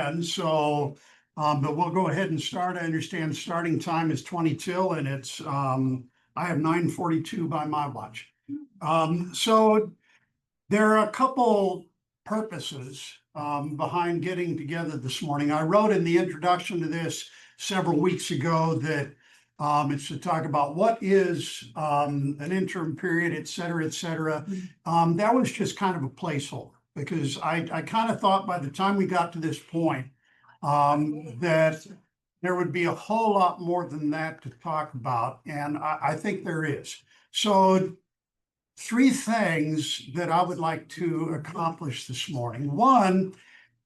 10, so, but we'll go ahead and start. I understand starting time is 20 till, and it's, I have 9:42 by my watch. So there are a couple purposes behind getting together this morning. I wrote in the introduction to this several weeks ago that it's to talk about what is an interim period, et cetera, et cetera. That was just kind of a placeholder because I kind of thought by the time we got to this point that there would be a whole lot more than that to talk about, and I think there is. So 3 things that I would like to accomplish this morning. One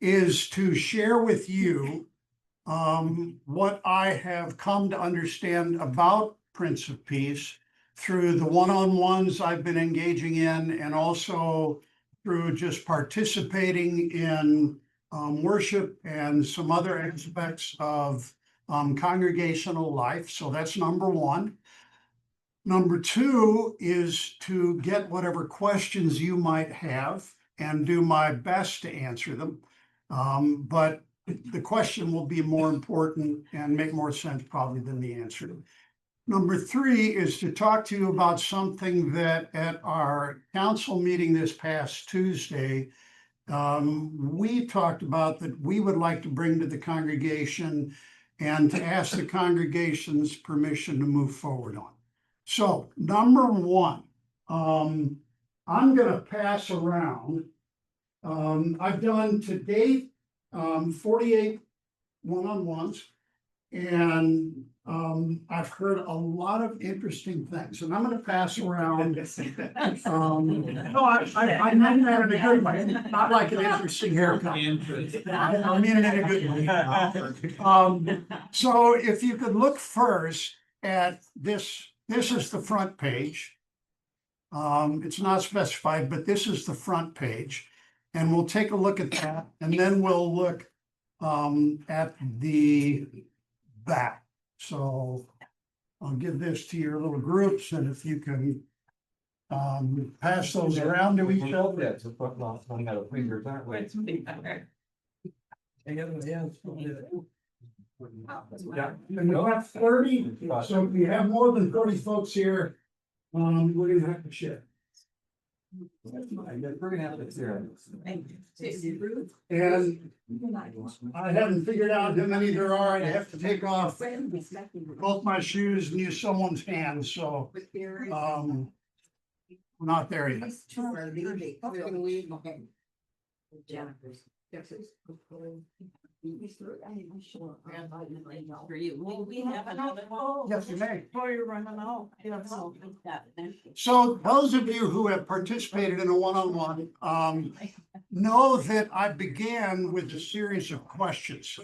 is to share with you what I have come to understand about Prince of Peace through the one-on-ones I've been engaging in, and also through just participating in worship and some other aspects of congregational life. So that's number one. Number 2 is to get whatever questions you might have and do my best to answer them. But the question will be more important and make more sense probably than the answer. Number 3 is to talk to you about something that at our council meeting this past Tuesday, we talked about that we would like to bring to the congregation and to ask the congregation's permission to move forward on. So number 1, I'm going to pass around. I've done to date 48 one-on-ones, and I've heard a lot of interesting things, and I'm going to pass around. No, I mean that in a good way, not like an interesting haircut. I mean it in a good way. So if you could look first at this. This is the front page. It's not specified, but this is the front page. And we'll take a look at that, and then we'll look at the back. So I'll give this to your little groups, and if you can pass those around to each other. That's a foot long, running out of fingers, aren't we? And we have 30, so if we have more than 30 folks here, we're gonna have to share. We're gonna have to zero. And I haven't figured out how many there are. I have to take off both my shoes and use someone's hands, so we're not there yet. Yes, you may. So those of you who have participated in a one-on-one know that I began with a series of questions.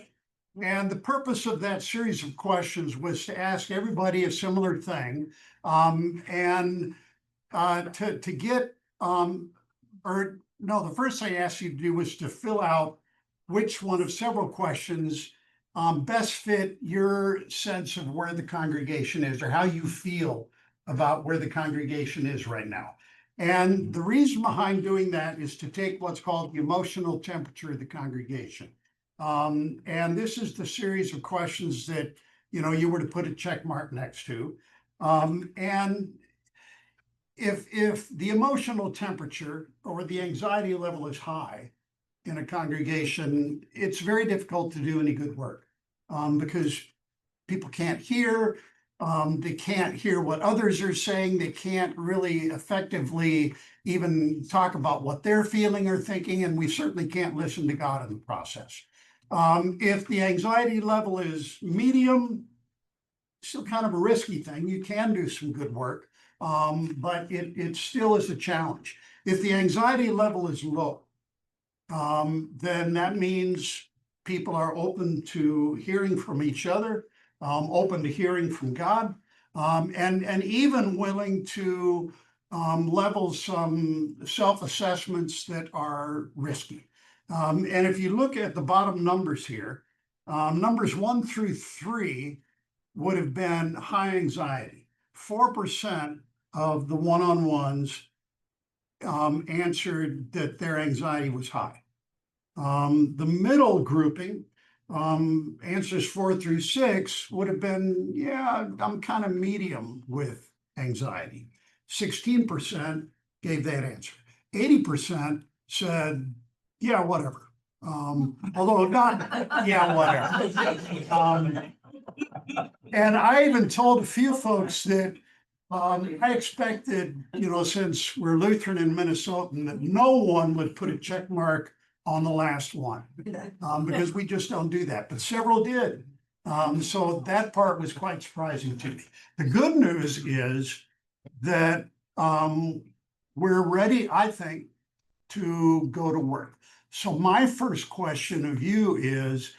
And the purpose of that series of questions was to ask everybody a similar thing, and to get, or no, the first thing I asked you to do was to fill out which one of several questions best fit your sense of where the congregation is or how you feel about where the congregation is right now. And the reason behind doing that is to take what's called the emotional temperature of the congregation. And this is the series of questions that, you know, you were to put a check mark next to. And if the emotional temperature or the anxiety level is high in a congregation, it's very difficult to do any good work because people can't hear, they can't hear what others are saying, they can't really effectively even talk about what they're feeling or thinking, and we certainly can't listen to God in the process. If the anxiety level is medium, still kind of a risky thing. You can do some good work, but it still is a challenge. If the anxiety level is low, then that means people are open to hearing from each other, open to hearing from God, and even willing to level some self-assessments that are risky. And if you look at the bottom numbers here, numbers 1 through 3 would have been high anxiety. 4% of the one-on-ones answered that their anxiety was high. The middle grouping, answers 4 through 6 would have been, yeah, I'm kind of medium with anxiety. 16% gave that answer. 80% said, yeah, whatever. Although not, yeah, whatever. And I even told a few folks that I expected, since we're Lutheran and Minnesotan, that no one would put a check mark on the last one, because we just don't do that, but several did. So that part was quite surprising to me. The good news is that we're ready, I think, to go to work. So my first question of you is,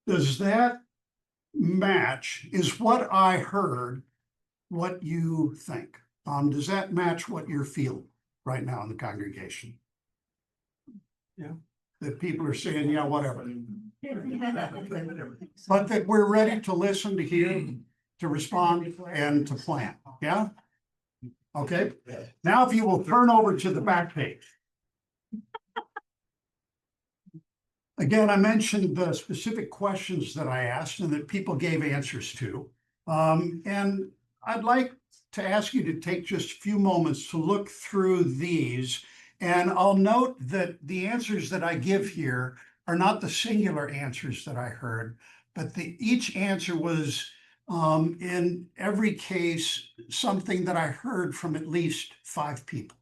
does that match, is what I heard what you think? Does that match what you're feeling right now in the congregation? Yeah. That people are saying, yeah, whatever. But that we're ready to listen, to hear, to respond, and to plan, yeah? Okay, now if you will turn over to the back page. Again, I mentioned the specific questions that I asked and that people gave answers to. And I'd like to ask you to take just a few moments to look through these. And I'll note that the answers that I give here are not the singular answers that I heard, but each answer was, in every case, something that I heard from at least 5 people.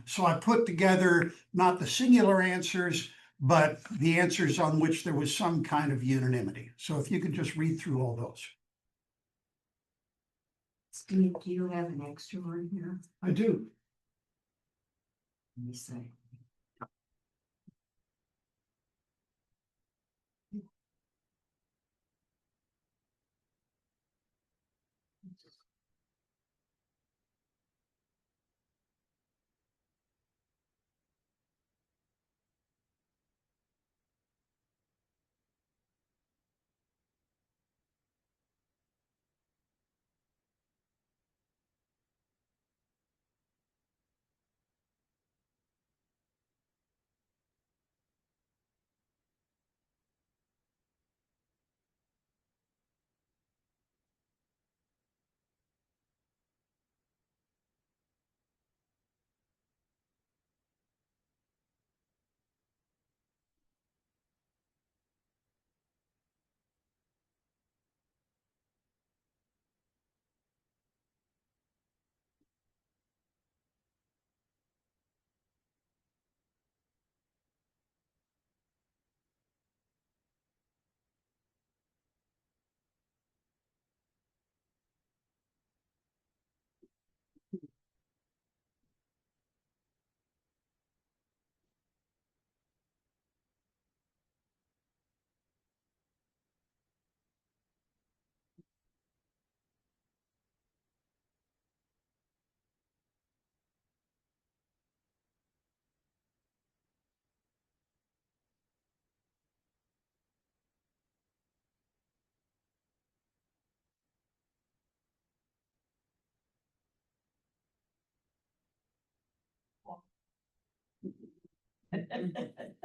So I put together not the singular answers, but the answers on which there was some kind of unanimity. So if you could just read through all those. Steve, do you have an extra one here? I do. Let me see.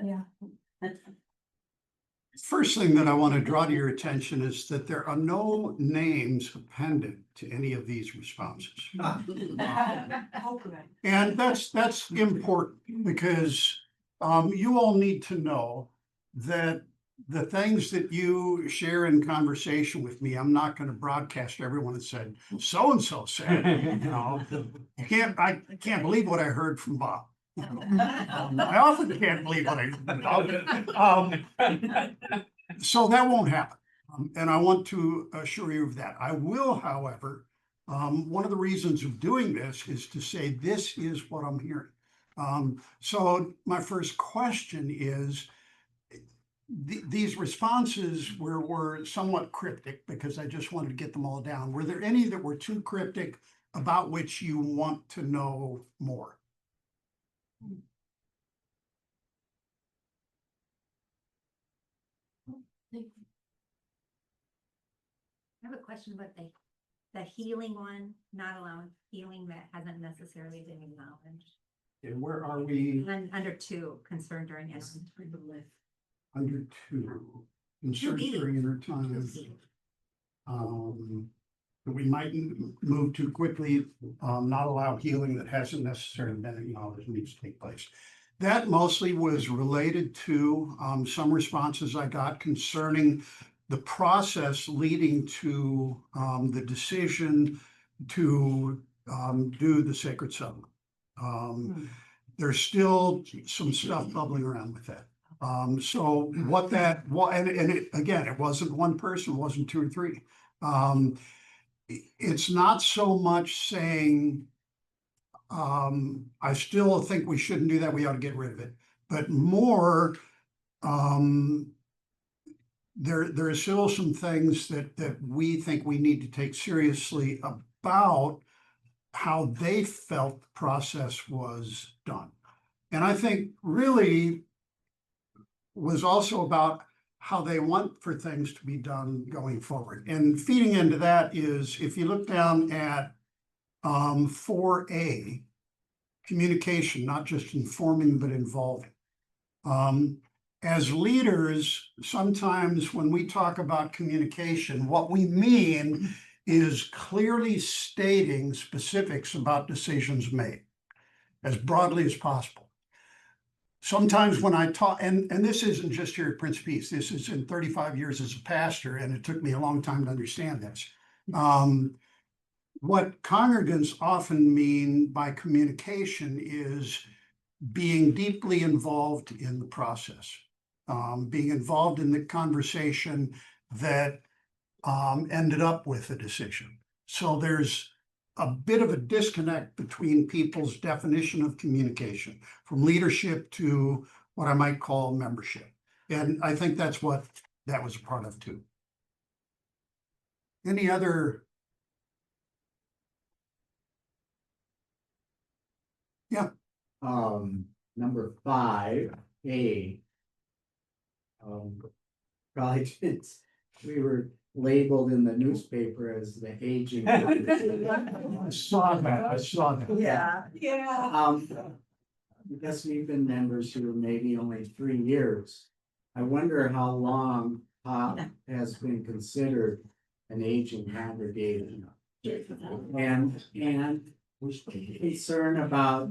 Yeah. First thing that I want to draw to your attention is that there are no names appended to any of these responses. And that's important because you all need to know that the things that you share in conversation with me, I'm not going to broadcast everyone that said, so-and-so said, I can't believe what I heard from Bob. I often can't believe what I so that won't happen. And I want to assure you of that. I will, however, one of the reasons of doing this is to say this is what I'm hearing. So my first question is, these responses were somewhat cryptic because I just wanted to get them all down. Were there any that were too cryptic about which you want to know more? I have a question about the healing one, not alone, healing that hasn't necessarily been acknowledged. And where are we? And under two, concern during incident. Under two. Concern during inner time. That we might move too quickly, not allow healing that hasn't necessarily been acknowledged needs to take place. That mostly was related to some responses I got concerning the process leading to the decision to do the sacred settlement. There's still some stuff bubbling around with that. So what that, and it, again, it wasn't one person, it wasn't two or three. It's not so much saying, I still think we shouldn't do that, we ought to get rid of it, but more, there are still some things that we think we need to take seriously about how they felt the process was done. And I think really was also about how they want for things to be done going forward. And feeding into that is, if you look down at 4A, communication, not just informing, but involving. As leaders, sometimes when we talk about communication, what we mean is clearly stating specifics about decisions made as broadly as possible. Sometimes when I talk, and this isn't just here at Prince of Peace, this is in 35 years as a pastor, and it took me a long time to understand this. What congregants often mean by communication is being deeply involved in the process, being involved in the conversation that ended up with a decision. So there's a bit of a disconnect between people's definition of communication, from leadership to what I might call membership. And I think that's what that was a part of too. Any other? Yeah. Number 5A. Probably it's, we were labeled in the newspaper as the aging. I saw that. Yeah. Because we've been members here maybe only 3 years. I wonder how long has been considered an aging congregation. And concern about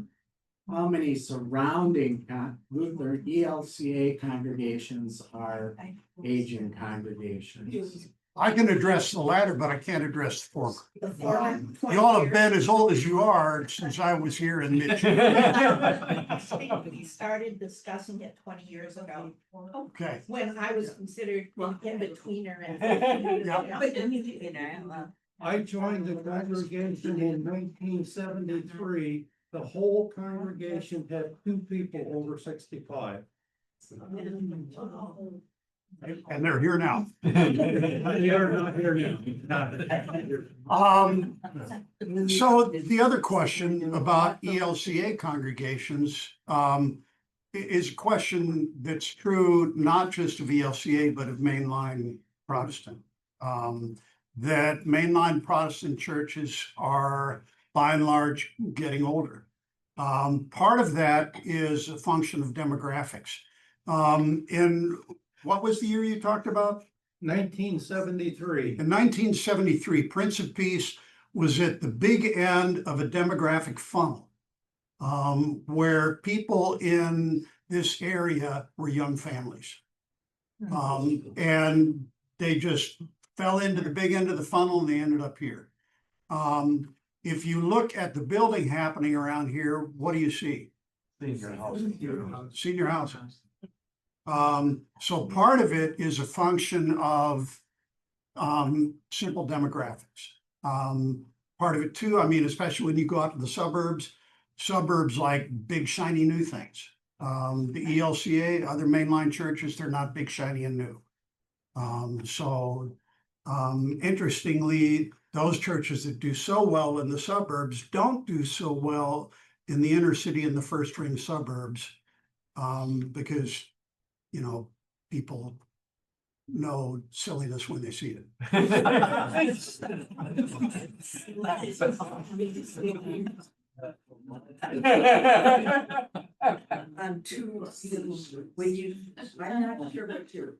how many surrounding Lutheran ELCA congregations are aging congregations. I can address the latter, but I can't address the former. You all have been as old as you are since I was here in We started discussing it 20 years ago, Okay. when I was considered an in-betweener. I joined the congregation in 1973. The whole congregation had 2 people over 65. And they're here now. They are not here now. So the other question about ELCA congregations is a question that's true not just of ELCA, but of mainline Protestant. That mainline Protestant churches are by and large getting older. Part of that is a function of demographics. In what was the year you talked about? 1973. In 1973, Prince of Peace was at the big end of a demographic funnel, where people in this area were young families. And they just fell into the big end of the funnel and they ended up here. If you look at the building happening around here, what do you see? Senior housing. So part of it is a function of simple demographics. Part of it too, I mean, especially when you go out to the suburbs like big shiny new things. The ELCA, other mainline churches, they're not big shiny and new. Interestingly, those churches that do so well in the suburbs don't do so well in the inner city and the first ring suburbs, because, you know, people know silliness when they see it. On two, when you, I'm not sure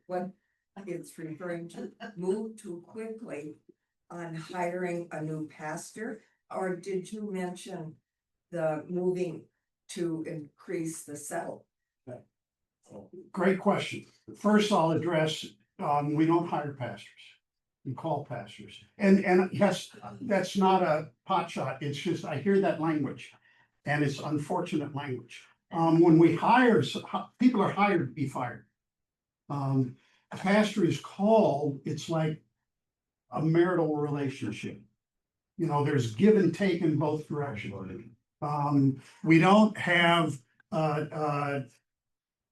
what it's referring to, move too quickly on hiring a new pastor, or did you mention the moving to increase the settle? Great question. First, I'll address, we don't hire pastors. We call pastors. And yes, that's not a pot shot. It's just, I hear that language. And it's unfortunate language. When we hire, people are hired to be fired. A pastor is called, it's like a marital relationship. You know, there's give and take in both directions. We don't have,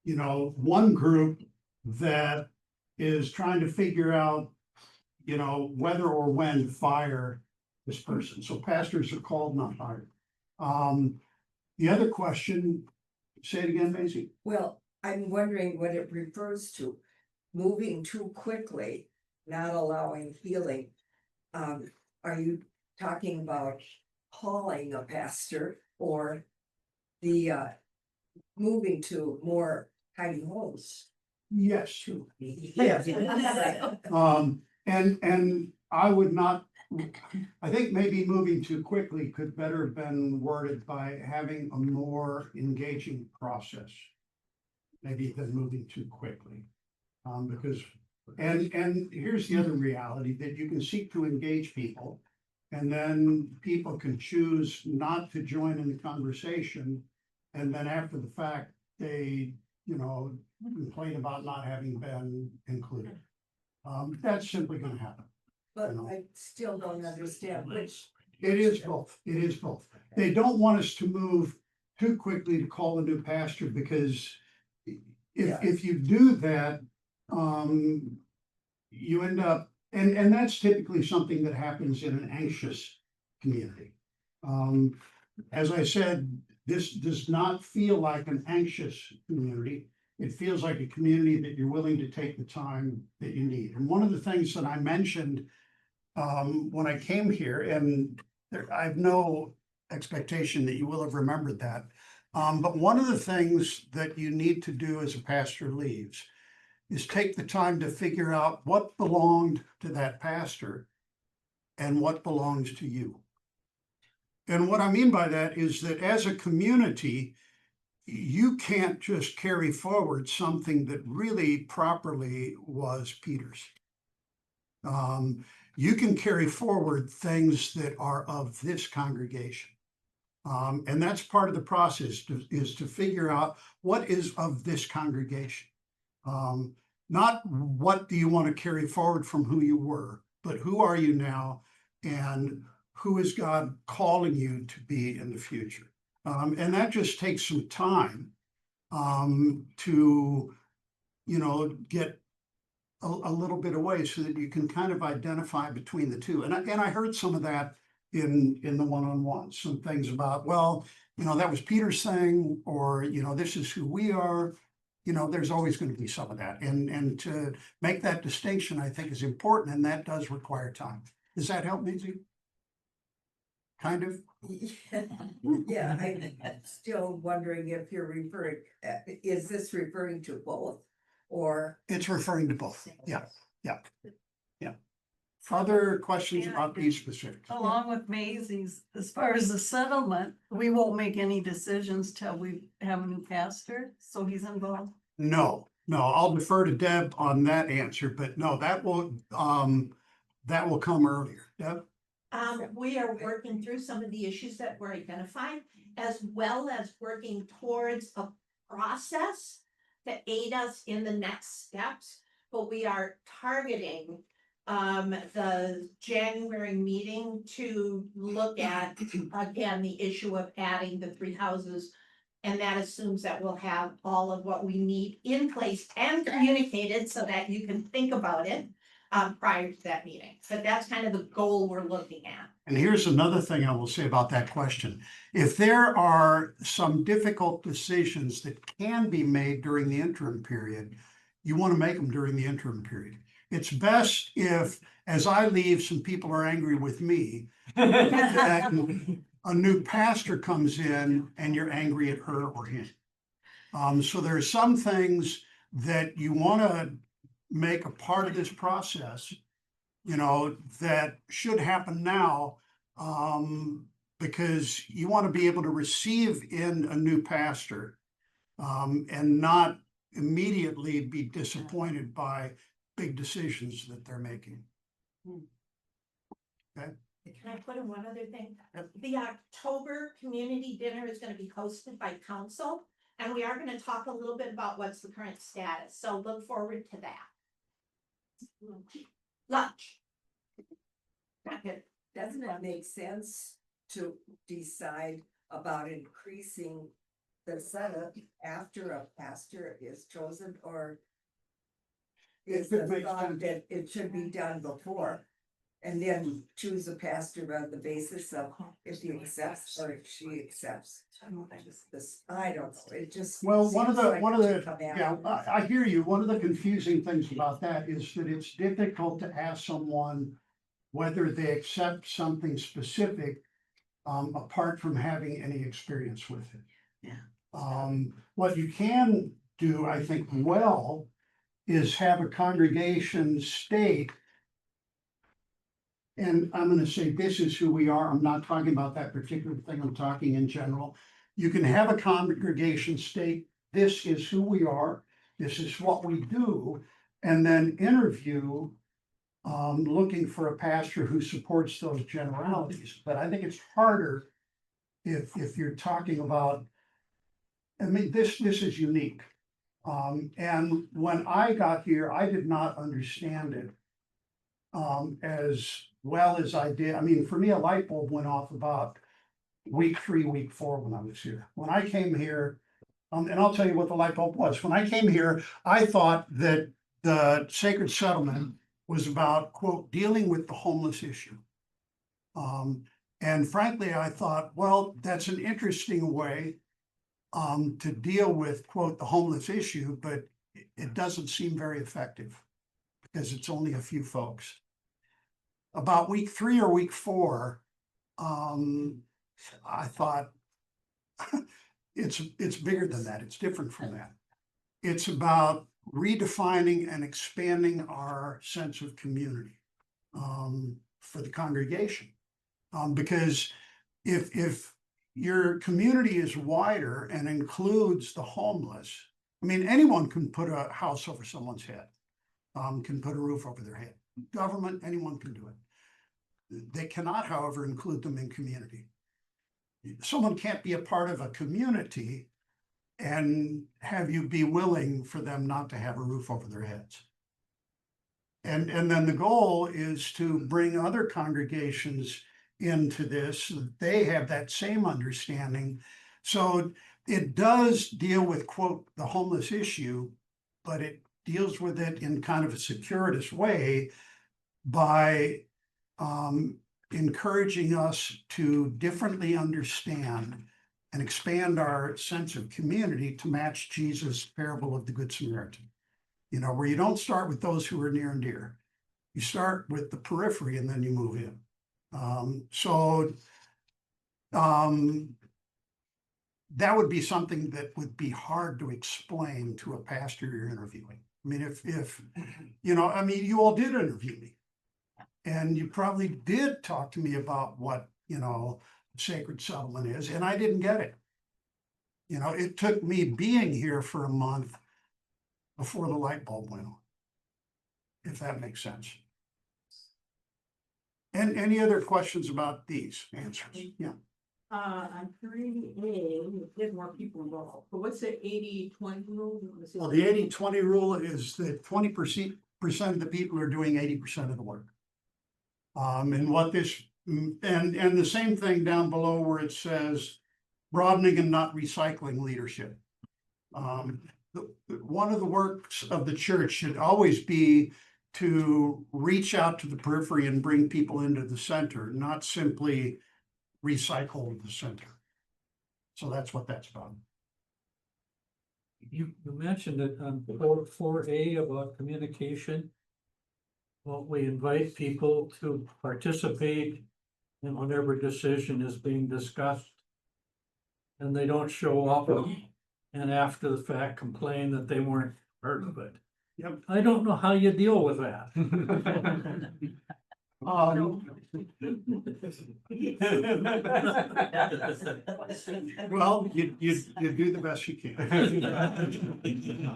you know, one group that is trying to figure out, you know, whether or when to fire this person. So pastors are called, not hired. The other question, say it again, Maisie. Well, I'm wondering what it refers to, moving too quickly, not allowing healing. Are you talking about calling a pastor or the moving to more tiny homes? Yes. Yes. And I would not, I think maybe moving too quickly could better have been worded by having a more engaging process. Maybe than moving too quickly. Because, and here's the other reality, that you can seek to engage people. And then people can choose not to join in the conversation. And then after the fact, they, you know, complain about not having been included. That's simply gonna happen. But I still don't understand which. It is both, it is both. They don't want us to move too quickly to call a new pastor because if you do that, you end up, and that's typically something that happens in an anxious community. As I said, this does not feel like an anxious community. It feels like a community that you're willing to take the time that you need. And one of the things that I mentioned when I came here, and I have no expectation that you will have remembered that. But one of the things that you need to do as a pastor leaves is take the time to figure out what belonged to that pastor and what belongs to you. And what I mean by that is that as a community, you can't just carry forward something that really properly was Peter's. You can carry forward things that are of this congregation. And that's part of the process is to figure out what is of this congregation. Not what do you want to carry forward from who you were, but who are you now and who is God calling you to be in the future? And that just takes some time to, you know, get a little bit away so that you can kind of identify between the two. And I heard some of that in the one-on-ones, some things about, well, you know, that was Peter's thing, or, you know, this is who we are. You know, there's always going to be some of that. And to make that distinction, I think is important, and that does require time. Does that help, Maisie? Kind of? Yeah, I'm still wondering if you're referring, is this referring to both? Or, It's referring to both. Yeah. Other questions about these specifics? Along with Maisie's, as far as the settlement, we won't make any decisions till we have a new pastor, so he's involved. No, I'll defer to Deb on that answer, but no, that will come earlier. Deb? We are working through some of the issues that were identified, as well as working towards a process to aid us in the next steps. But we are targeting the January meeting to look at, again, the issue of adding the 3 houses. And that assumes that we'll have all of what we need in place and communicated so that you can think about it prior to that meeting. But that's kind of the goal we're looking at. And here's another thing I will say about that question. If there are some difficult decisions that can be made during the interim period, you want to make them during the interim period. It's best if, as I leave, some people are angry with me. that, a new pastor comes in and you're angry at her or him. So there are some things that you want to make a part of this process, you know, that should happen now. Because you want to be able to receive in a new pastor, and not immediately be disappointed by big decisions that they're making. Can I put in one other thing? Yep. The October community dinner is gonna be hosted by council, and we are gonna talk a little bit about what's the current status, so look forward to that. Lunch. Not good. Doesn't it make sense to decide about increasing the Senate after a pastor is chosen, or is If it the makes thought sense. that it should be done before? And then choose a pastor on the basis of if he accepts or if she accepts. This, I don't know, it just. Well, one seems of like it the, should come yeah, out. I hear you. One of the confusing things about that is that it's difficult to ask someone whether they accept something specific, apart from having any experience with it. Yeah. What you can do, I think, well, is have a congregation state. And I'm gonna say, this is who we are. I'm not talking about that particular thing. I'm talking in general. You can have a congregation state, this is who we are, this is what we do, and then interview. Looking for a pastor who supports those generalities, but I think it's harder if you're talking about. I mean, this is unique. And when I got here, I did not understand it as well as I did. I mean, for me, a light bulb went off about week 3, week 4 when I was here. When I came here, and I'll tell you what the light bulb was. When I came here, I thought that the sacred settlement was about, quote, dealing with the homeless issue. And frankly, I thought, well, that's an interesting way to deal with, quote, the homeless issue, but it doesn't seem very effective because it's only a few folks. About week 3 or week 4, I thought it's bigger than that. It's different from that. It's about redefining and expanding our sense of community for the congregation. Because if your community is wider and includes the homeless, I mean, anyone can put a house over someone's head, can put a roof over their head. Government, anyone can do it. They cannot, however, include them in community. Someone can't be a part of a community and have you be willing for them not to have a roof over their heads. And then the goal is to bring other congregations into this, so that they have that same understanding. So it does deal with, quote, the homeless issue, but it deals with it in kind of a circuitous way by encouraging us to differently understand and expand our sense of community to match Jesus' parable of the Good Samaritan. You know, where you don't start with those who are near and dear. You start with the periphery and then you move in. That would be something that would be hard to explain to a pastor you're interviewing. I mean, if you know, I mean, you all did interview me. And you probably did talk to me about what, you know, sacred settlement is, and I didn't get it. You know, it took me being here for a month before the light bulb went on, if that makes sense. And any other questions about these answers? Yeah. On 3A, there's more people involved, but what's the 80-20 rule? Well, the 80-20 rule is that 20% of the people are doing 80% of the work. And what this, and the same thing down below where it says broadening and not recycling leadership. One of the works of the church should always be to reach out to the periphery and bring people into the center, not simply recycle the center. So that's what that's about. You mentioned it on 4A about communication. Well, we invite people to participate and whenever decision is being discussed. And they don't show up and after the fact complain that they weren't part of it. Yep. I don't know how you deal with that. Well, you do the best you can.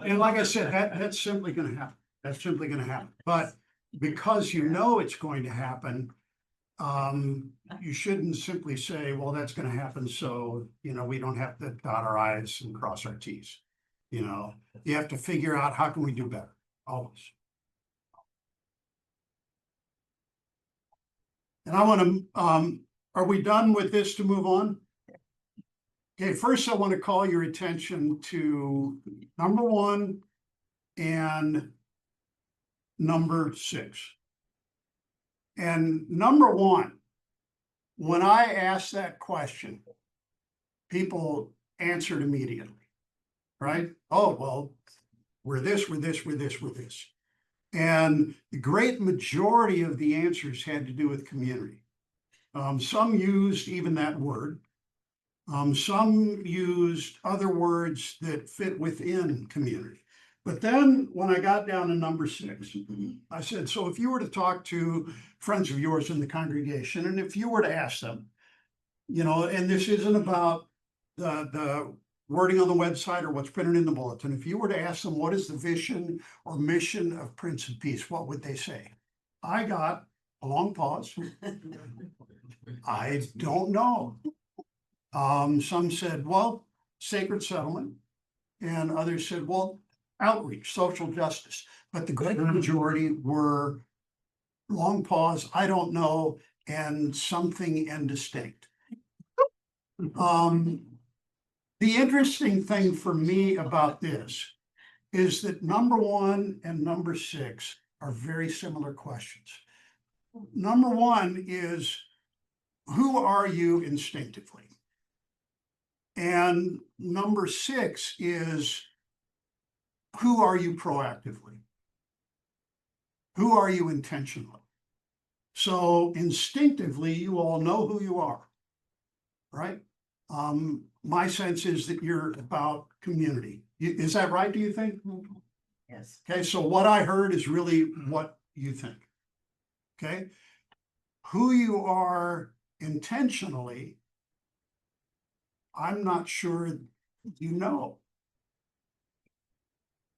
And like I said, that's simply gonna happen. That's simply gonna happen. But because you know it's going to happen, you shouldn't simply say, well, that's gonna happen, so, we don't have to dot our i's and cross our t's. You have to figure out how can we do better, always. And I want to, are we done with this to move on? Okay, first I want to call your attention to number 1 and number 6. And number 1, when I asked that question, people answered immediately, right? Oh, well, we're this, we're this, we're this, we're this. And the great majority of the answers had to do with community. Some used even that word. Some used other words that fit within community. But then when I got down to number 6, I said, so if you were to talk to friends of yours in the congregation, and if you were to ask them, and this isn't about the wording on the website or what's printed in the bulletin, if you were to ask them, what is the vision or mission of Prince of Peace, what would they say? I got a long pause. I don't know. Some said, well, sacred settlement. And others said, well, outreach, social justice. But the great majority were long pause, I don't know, and something indistinct. The interesting thing for me about this is that number 1 and number 6 are very similar questions. Number 1 is, who are you instinctively? And number 6 is, who are you proactively? Who are you intentionally? So instinctively, you all know who you are, right? My sense is that you're about community. Is that right, do you think? Yes. Okay, so what I heard is really what you think. Okay? Who you are intentionally, I'm not sure you know.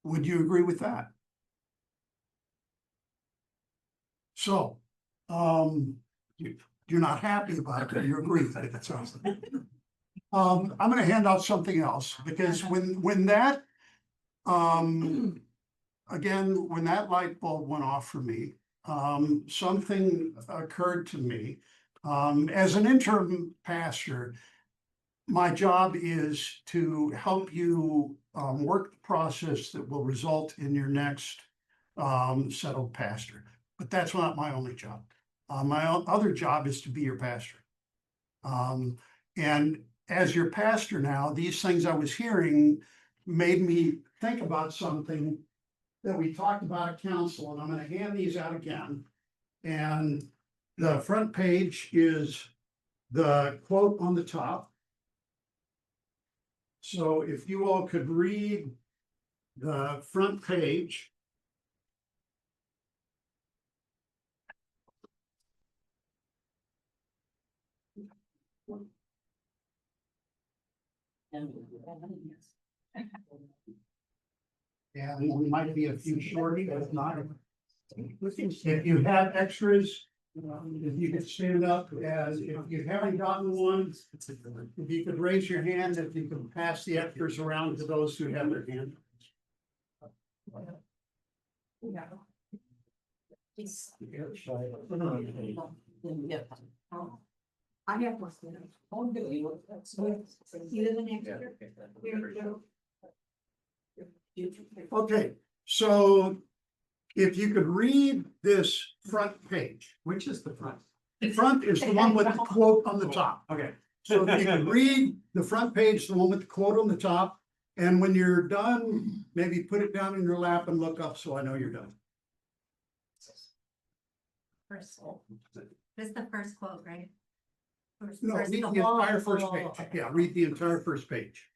Would you agree with that? So, you're not happy about it, but you agree with it, it sounds like. I'm gonna hand out something else, because when that, again, when that light bulb went off for me, something occurred to me. As an interim pastor, my job is to help you work the process that will result in your next settled pastor. But that's not my only job. My other job is to be your pastor. And as your pastor now, these things I was hearing made me think about something that we talked about at council, and I'm gonna hand these out again. And the front page is the quote on the top. So if you all could read the front page. Yeah, we might be a few short, but not. If you have extras, if you could stand up, as if you haven't gotten one, if you could raise your hand, if you can pass the extras around to those who have their hand. I have one. You live in extra? Okay, so if you could read this front page. Which is the front? The front is the one with the quote on the top. Okay. So if you could read the front page, the one with the quote on the top, and when you're done, maybe put it down in your lap and look up so I know you're done. First, this is the first quote, right? No, First, read the the entire whole- first page. Yeah, read the entire first page.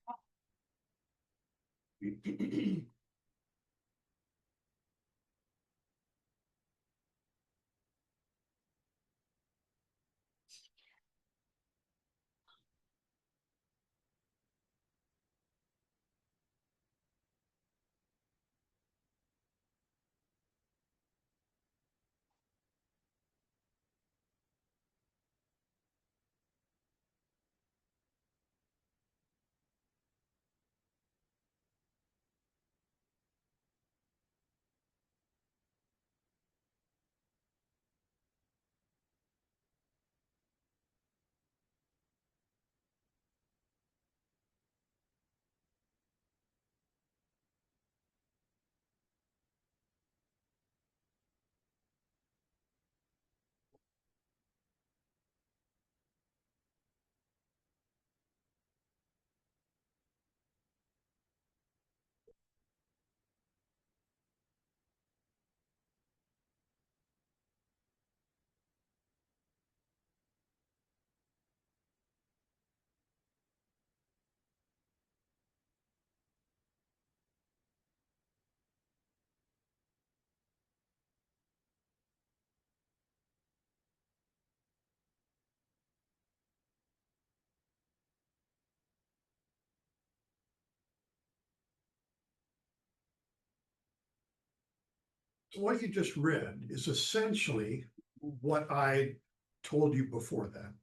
What you just read is essentially what I told you before that,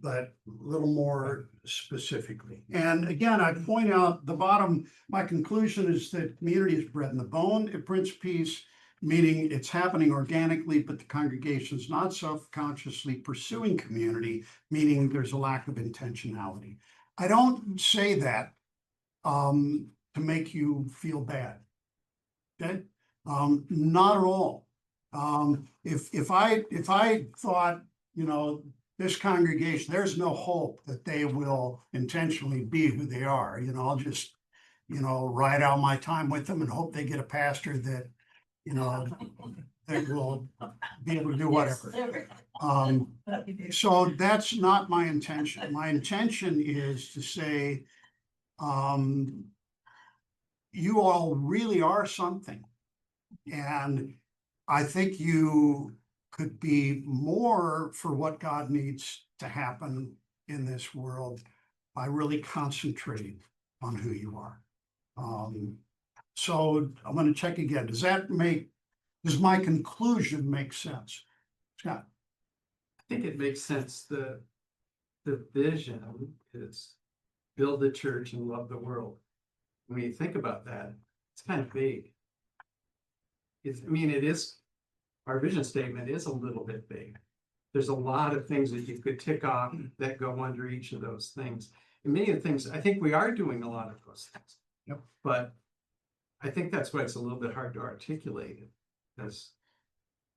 but a little more specifically. And again, I point out the bottom, my conclusion is that community is bred in the bone at Prince Peace, meaning it's happening organically, but the congregation is not self-consciously pursuing community, meaning there's a lack of intentionality. I don't say that to make you feel bad. Okay, not at all. If I thought, you know, this congregation, there's no hope that they will intentionally be who they are, you know, I'll just, you know, ride out my time with them and hope they get a pastor that, you know, that will be able to do whatever. So that's not my intention. My intention is to say, you all really are something. And I think you could be more for what God needs to happen in this world by really concentrating on who you are. So I'm going to check again. Does my conclusion make sense? Scott? I think it makes sense. The vision is build the church and love the world. When you think about that, it's kind of vague. It is, our vision statement is a little bit vague. There's a lot of things that you could tick off that go under each of those things. And many of the things, I think we are doing a lot of those things. Yep. But I think that's why it's a little bit hard to articulate it, because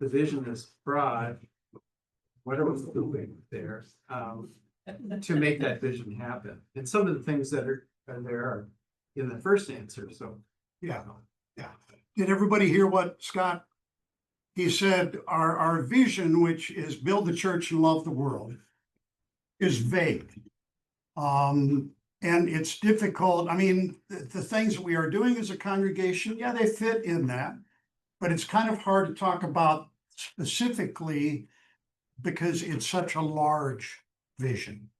the vision is broad. What are we doing there to make that vision happen? And some of the things that are there are in the first answer, so. Yeah, yeah. Did everybody hear what Scott? He said, our vision, which is build the church and love the world, is vague. And it's difficult. I mean, the things that we are doing as a congregation, yeah, they fit in that, but it's kind of hard to talk about specifically because it's such a large vision.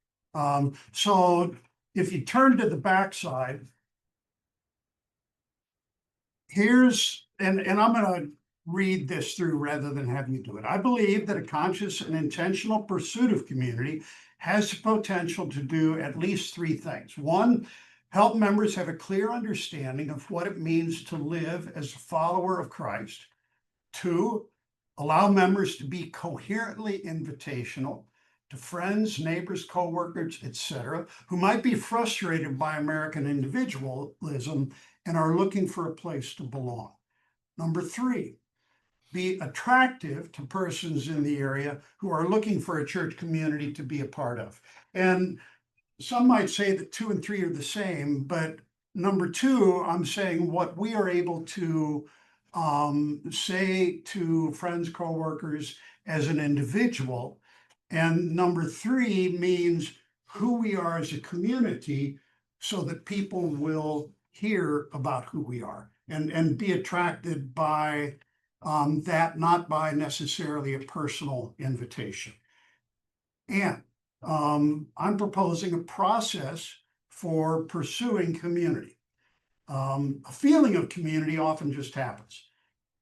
So if you turn to the backside, and I'm going to read this through rather than have you do it. I believe that a conscious and intentional pursuit of community has the potential to do at least three things. One, help members have a clear understanding of what it means to live as a follower of Christ. Two, allow members to be coherently invitational to friends, neighbors, coworkers, etc., who might be frustrated by American individualism and are looking for a place to belong. Number three, be attractive to persons in the area who are looking for a church community to be a part of. And some might say that 2 and 3 are the same, but number 2, I'm saying what we are able to say to friends, coworkers as an individual, And number three means who we are as a community so that people will hear about who we are and be attracted by that, not by necessarily a personal invitation. And I'm proposing a process for pursuing community. A feeling of community often just happens,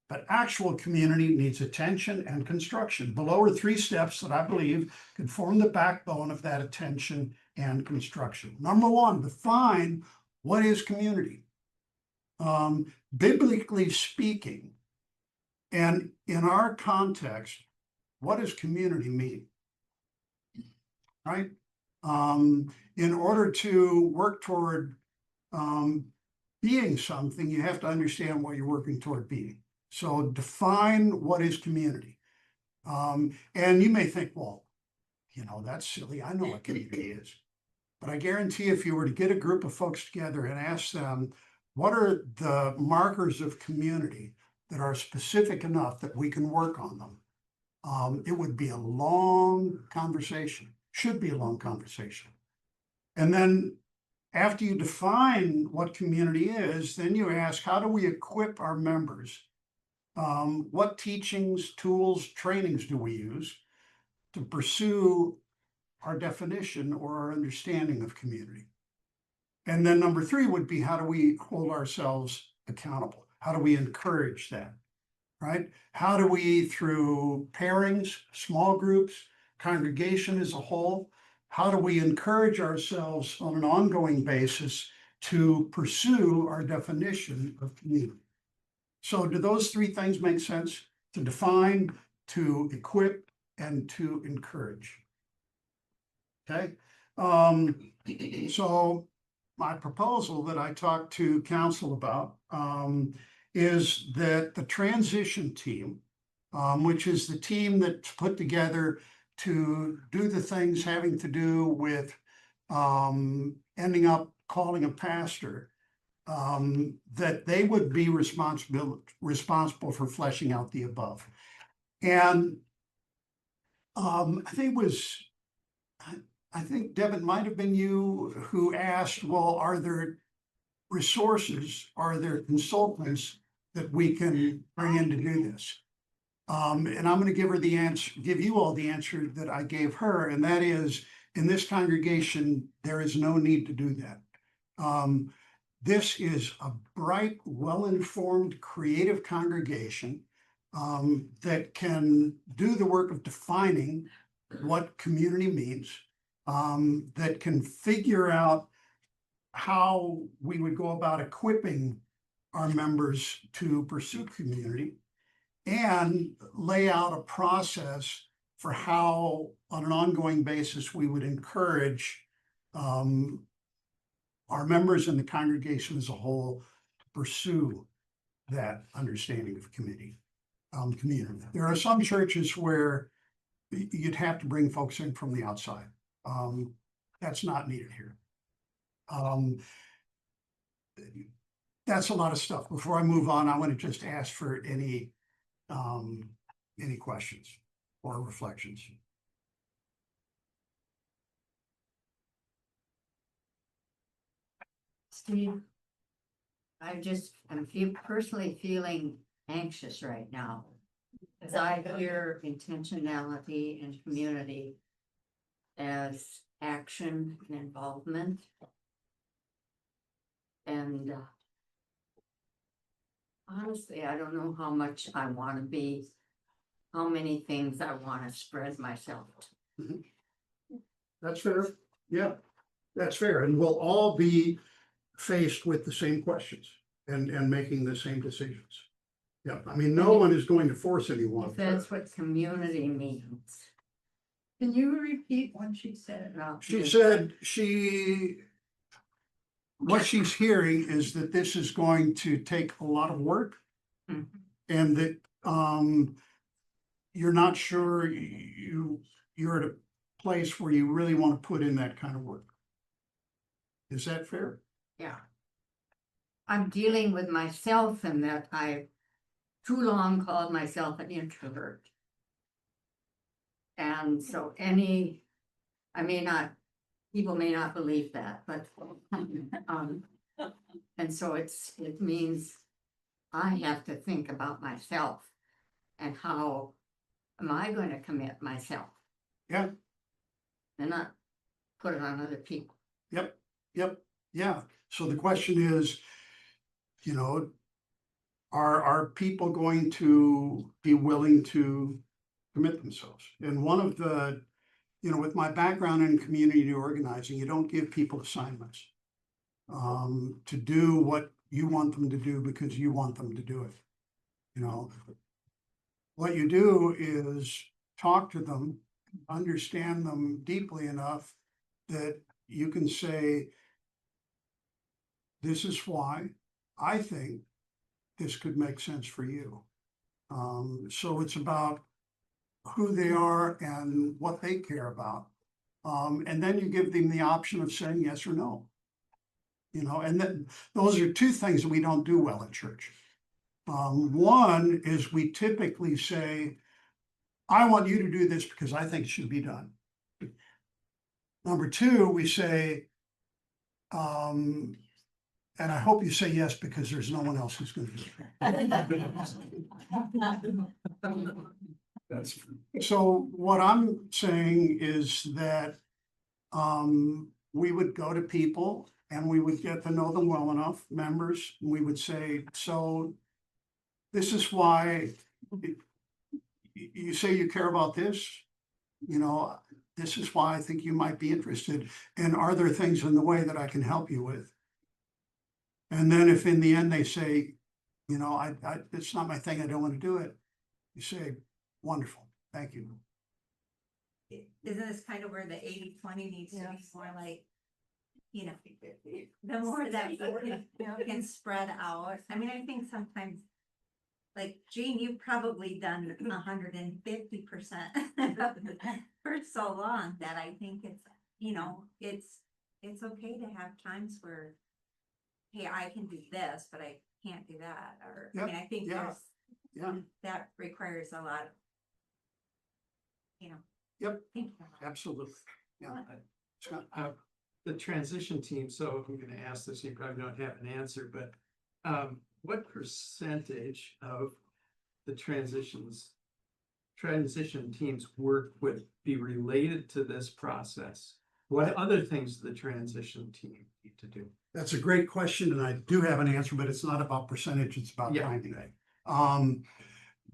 but actual community needs attention and construction. Below are three steps that I believe can form the backbone of that attention and construction. Number one, define what is community. Biblically speaking, and in our context, what does community mean? Right? In order to work toward being something, you have to understand what you're working toward being. So define what is community. And you may think, well, that's silly. I know what community is. But I guarantee if you were to get a group of folks together and ask them, what are the markers of community that are specific enough that we can work on them? It would be a long conversation, should be a long conversation. And then after you define what community is, then you ask, how do we equip our members? What teachings, tools, trainings do we use to pursue our definition or our understanding of community? And then number three would be, how do we hold ourselves accountable? How do we encourage that, right? How do we, through pairings, small groups, congregation as a whole, how do we encourage ourselves on an ongoing basis to pursue our definition of community? So do those three things make sense? To define, to equip, and to encourage. Okay, so my proposal that I talked to council about is that the transition team, which is the team that's put together to do the things having to do with ending up calling a pastor, that they would be responsible for fleshing out the above. And I think, Deb, it might have been you who asked, well, are there resources, are there consultants that we can bring in to do this? And I'm going to give you all the answer that I gave her, and that is, in this congregation, there is no need to do that. This is a bright, well-informed, creative congregation that can do the work of defining what community means, that can figure out how we would go about equipping our members to pursue community, and lay out a process for how, on an ongoing basis, we would encourage our members and the congregation as a whole to pursue that understanding of community. There are some churches where you'd have to bring folks in from the outside. That's not needed here. That's a lot of stuff. Before I move on, I want to just ask for any questions or reflections. Steve, I'm personally feeling anxious right now. As I hear intentionality and community as action and involvement. And honestly, I don't know how much I want to be, how many things I want to spread myself to. That's fair. Yeah, that's fair. And we'll all be faced with the same questions and making the same decisions. Yeah, I mean, no one is going to force anyone. If that's what community means. Can you repeat what she said? She said what she's hearing is that this is going to take a lot of work, Mhm. and that you're not sure you're at a place where you really want to put in that kind of work. Is that fair? Yeah. I'm dealing with myself in that I too long called myself an introvert. And so I may not, people may not believe that, but, and so it means I have to think about myself and how am I going to commit myself Yeah, and not put it on other people. yep, yeah. So the question is, you know, are people going to be willing to commit themselves? And one of the, with my background in community organizing, you don't give people assignments to do what you want them to do because you want them to do it. What you do is talk to them, understand them deeply enough that you can say, this is why I think this could make sense for you. So it's about who they are and what they care about. And then you give them the option of saying yes or no. And then those are two things that we don't do well in church. One is we typically say, I want you to do this because I think it should be done. Number two, we say, and I hope you say yes because there's no one else who's going to do it. So what I'm saying is that we would go to people and we would get to know them well enough, members, and we would say, so this is why you say you care about this, this is why I think you might be interested. And are there things in the way that I can help you with? And then if in the end they say, it's not my thing, I don't want to do it, you say, wonderful, thank you. Isn't this kind of where the 80-20 needs to be more like, the more that we can spread out. I mean, I think sometimes, like Jean, you've probably done 150% for so long that I think it's okay to have times where, hey, I can do this, but I can't do that. Or I mean, I think that requires a lot of, Yep. thinking. Absolutely. Yeah. Scott? The transition team, so I'm gonna ask this, you probably don't have an answer, but what percentage of the transition teams work would be related to this process? What other things does the transition team need to do? That's a great question, and I do have an answer, but it's not about percentage, it's about timing.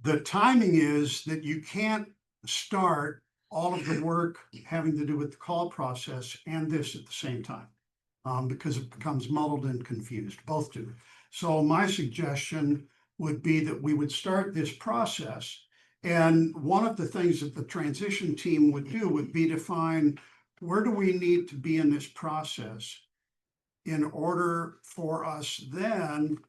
The timing is that you can't start all of the work having to do with the call process and this at the same time, because it becomes muddled and confused, both do. So my suggestion would be that we would start this process. And one of the things that the transition team would do would be to find, where do we need to be in this process in order for us then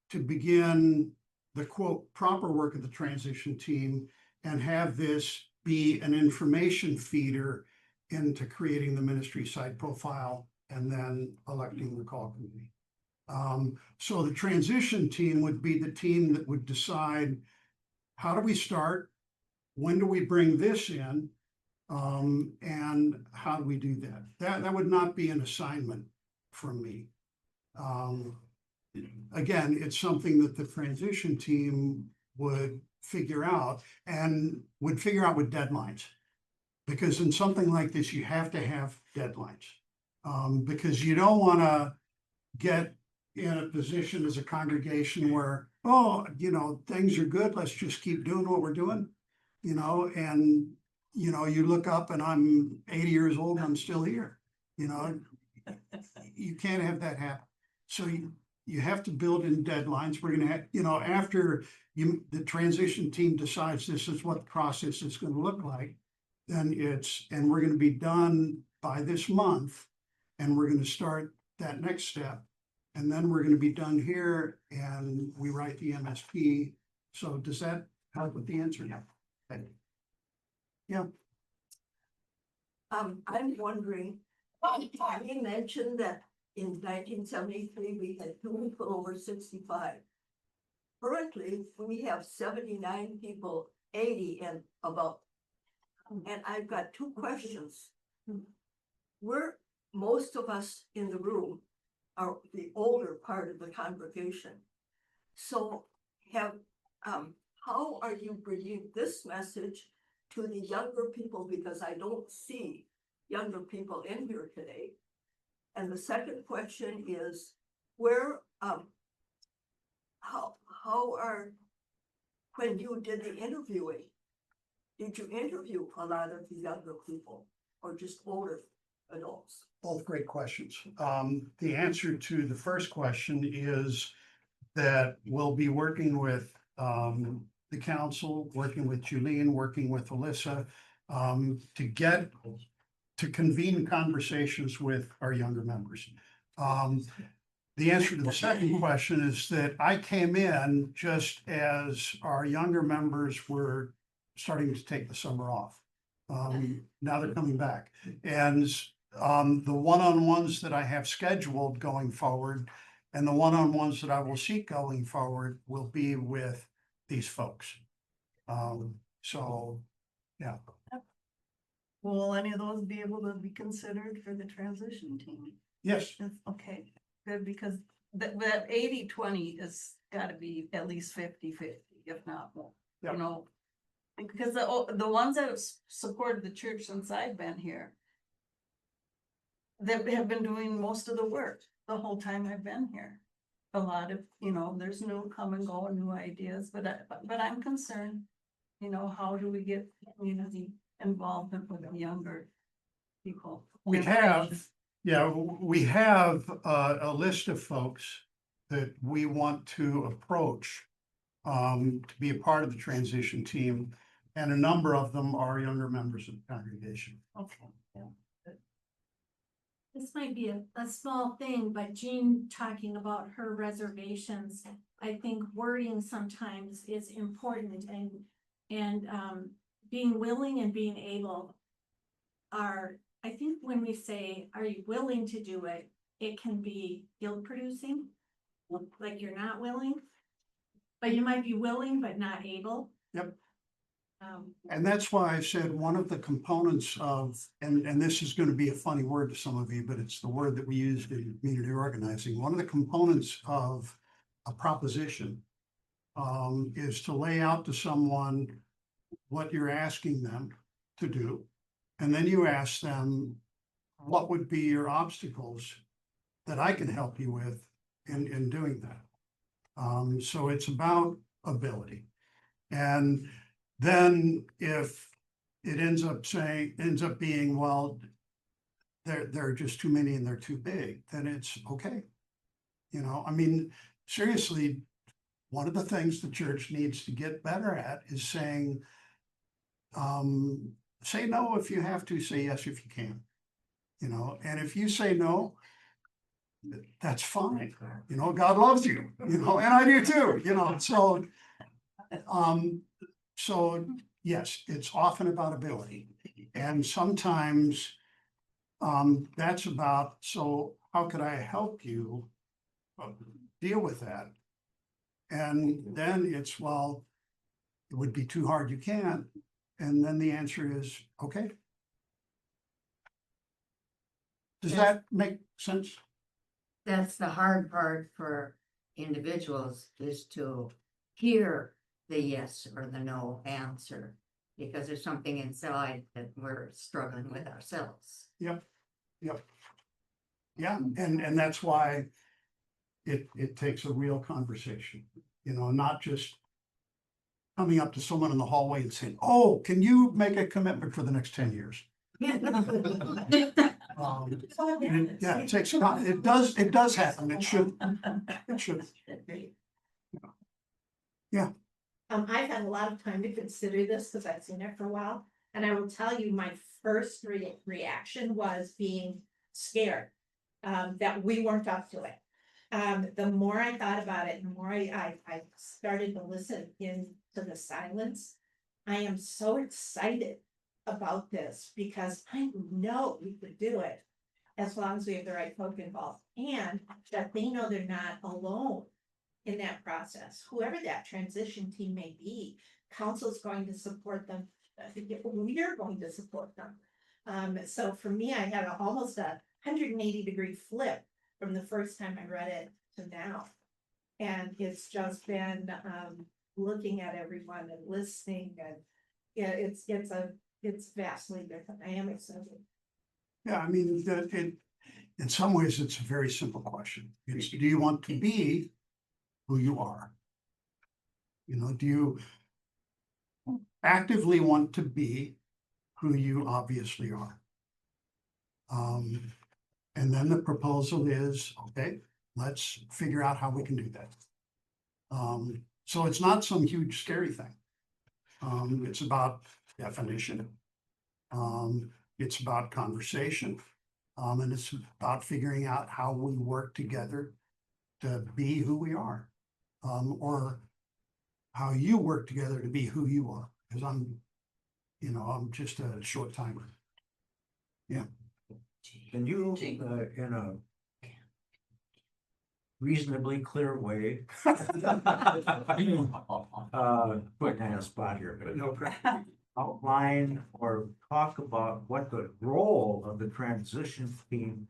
to begin the quote proper work of the transition team and have this be an information feeder into creating the ministry site profile and then electing the call committee. So the transition team would be the team that would decide, how do we start? When do we bring this in? And how do we do that? That would not be an assignment from me. Again, it's something that the transition team would figure out and would figure out with deadlines. Because in something like this, you have to have deadlines. Because you don't want to get in a position as a congregation where, things are good, let's just keep doing what we're doing, and, you look up and I'm 80 years old and I'm still here, you can't have that happen. So you have to build in deadlines. We're going to have, after the transition team decides this is what the process is going to look like, then and we're going to be done by this month, and we're going to start that next step. And then we're going to be done here and we write the MSP. So does that help with the answer? Yeah. Yeah. I'm wondering, you mentioned that in 1973, we had 2 people over 65. Currently, we have 79 people, 80 and about And I've got two questions. Most of us in the room are the older part of the congregation. So how are you bringing this message to the younger people? Because I don't see younger people in here today. And the second question is, when you did the interviewing, did you interview a lot of the younger people or just older adults? Both great questions. The answer to the first question is that we'll be working with the council, working with Julene, working with Alyssa, to convene conversations with our younger members. The answer to the second question is that I came in just as our younger members were starting to take the summer off. Now they're coming back. And the one-on-ones that I have scheduled going forward and the one-on-ones that I will seek going forward will be with these folks. So, yeah. Will any of those be able to be considered for the transition team? Yes, Okay, good, because that 80-20 is gotta be at least 50-50, if not more, Yeah. you know? Because the ones that have supported the church since I've been here, they have been doing most of the work the whole time I've been here. A lot of, there's new come and go and new ideas, but I'm concerned, how do we get community involvement with the younger people? we have a list of folks that we want to approach to be a part of the transition team. And a number of them are younger members of the congregation. Okay, yeah. This might be a small thing, but Jean talking about her reservations, I think wording sometimes is important and being willing and being able are, I think when we say, are you willing to do it? It can be guilt producing, like you're not willing, but you might be willing but not able. Yep. And that's why I said one of the components of, and this is going to be a funny word to some of you, but it's the word that we use in community organizing. One of the components of a proposition is to lay out to someone what you're asking them to do. And then you ask them, what would be your obstacles that I can help you with in doing that? So it's about ability. And then if it ends up being, well, there are just too many and they're too big, then it's okay. I mean, seriously, one of the things the church needs to get better at is saying, say no if you have to, say yes if you can. And if you say no, that's fine. God loves you, and I do too, so yes, it's often about ability. And sometimes that's about, so how could I help you deal with that? And then it's, well, it would be too hard, you can't. And then the answer is, okay. Does that make sense? That's the hard part for individuals, is to hear the yes or the no answer, because there's something inside that we're struggling with ourselves. Yep. Yeah, and that's why it takes a real conversation, not just coming up to someone in the hallway and saying, oh, can you make a commitment for the next 10 years? Yeah, it takes time. It does happen. It should. Yeah. I've had a lot of time to consider this because I've seen it for a while, and I will tell you, my first reaction was being scared that we weren't up to it. The more I thought about it, the more I started to listen into the silence. I am so excited about this because I know we could do it as long as we have the right folk involved, and that they know they're not alone in that process. Whoever that transition team may be, council is going to support them we're going to support them. So for me, I had almost a 180-degree flip from the first time I read it to now. And it's just been, looking at everyone and listening, and yeah, it's vastly different. I am excited. Yeah, I mean, in some ways, it's a very simple question. It's, do you want to be who you are? You know, do you actively want to be who you obviously are? And then the proposal is, okay, let's figure out how we can do that. So it's not some huge scary thing. It's about definition. It's about conversation. And it's about figuring out how we work together to be who we are. Or how you work together to be who you are, because I'm just a short timer. Yeah. Can you, in a reasonably clear way, putting you on a spot here, but No problem. outline or talk about what the role of the transition team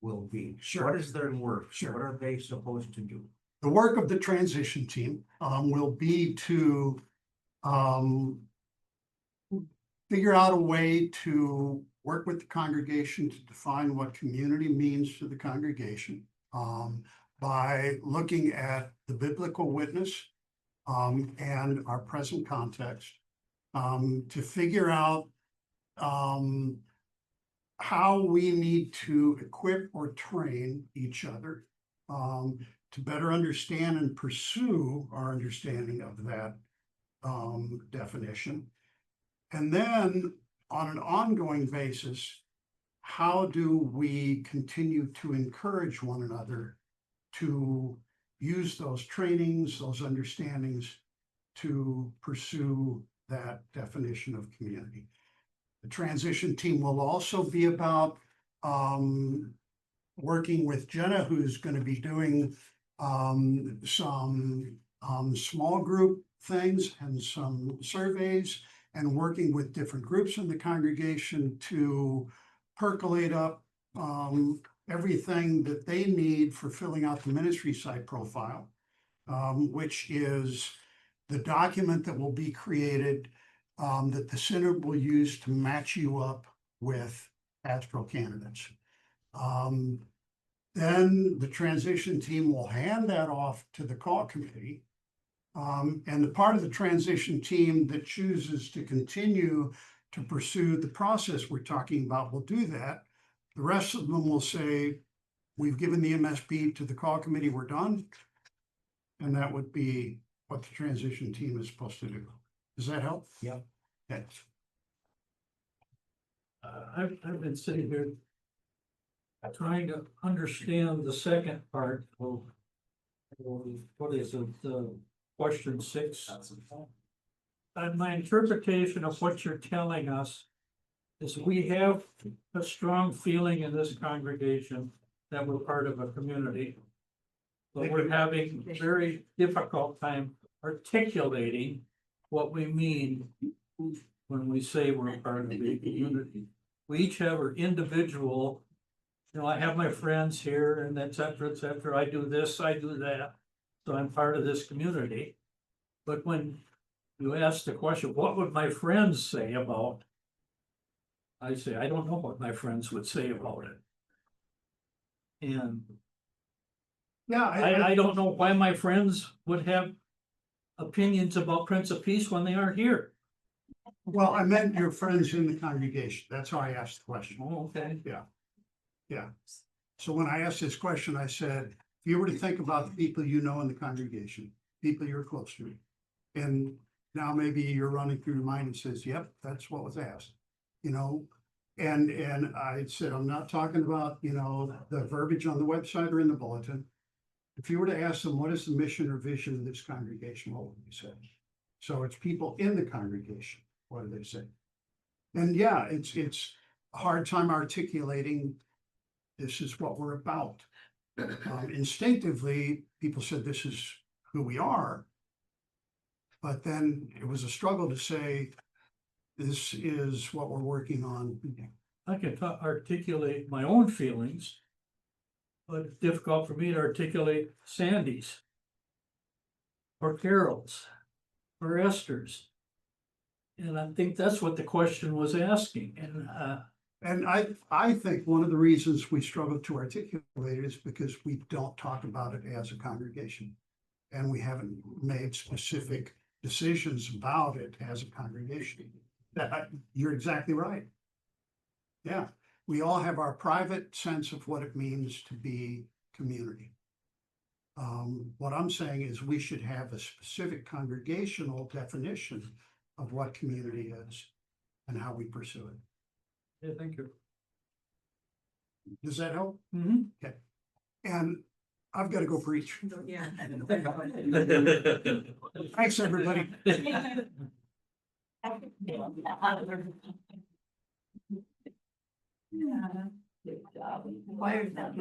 will be? Sure. What is their work? Sure. What are they supposed to do? The work of the transition team will be to figure out a way to work with the congregation to define what community means to the congregation by looking at the biblical witness and our present context to figure out how we need to equip or train each other to better understand and pursue our understanding of that definition. And then on an ongoing basis, how do we continue to encourage one another to use those trainings, those understandings to pursue that definition of community? The transition team will also be about working with Jenna, who's going to be doing some small group things and some surveys, and working with different groups in the congregation to percolate up everything that they need for filling out the ministry site profile, which is the document that will be created that the synod will use to match you up with pastoral candidates. Then the transition team will hand that off to the call committee. And the part of the transition team that chooses to continue to pursue the process we're talking about will do that. The rest of them will say, we've given the MSP to the call committee, we're done. And that would be what the transition team is supposed to do. Does that help? Yep. Thanks. I've been sitting here trying to understand the second part of what is it, question 6. And my interpretation of what you're telling us is we have a strong feeling in this congregation that we're part of a community. But we're having a very difficult time articulating what we mean when we say we're part of a community. We each have our individual, I have my friends here and et cetera, et cetera. I do this, I do that. So I'm part of this community. But when you ask the question, what would my friends say about? I say, I don't know what my friends would say about it. And Yeah, I don't know why my friends would have opinions about Prince of Peace when they aren't here. well, I meant your friends in the congregation. That's how I asked the question. Oh, okay. Yeah. So when I asked this question, I said, if you were to think about the people you know in the congregation, people you're close to, and now maybe you're running through your mind and says, yep, that's what was asked, and I said, I'm not talking about, the verbiage on the website or in the bulletin. If you were to ask them, what is the mission or vision of this congregation, what would you say? So it's people in the congregation. What do they say? And yeah, it's a hard time articulating this is what we're about. Instinctively, people said this is who we are. But then it was a struggle to say, this is what we're working on. I can articulate my own feelings. But it's difficult for me to articulate Sandy's. Or Carol's. Or Esther's. And I think that's what the question was asking, And I think one of the reasons we struggle to articulate it is because we don't talk about it as a congregation. And we haven't made specific decisions about it as a congregation. You're exactly right. Yeah, we all have our private sense of what it means to be community. What I'm saying is we should have a specific congregational definition of what community is and how we pursue it. yeah, thank you. Does that help? Mm-hmm. Okay. And I've got to go preach. Yeah. Thanks, everybody. Why is that?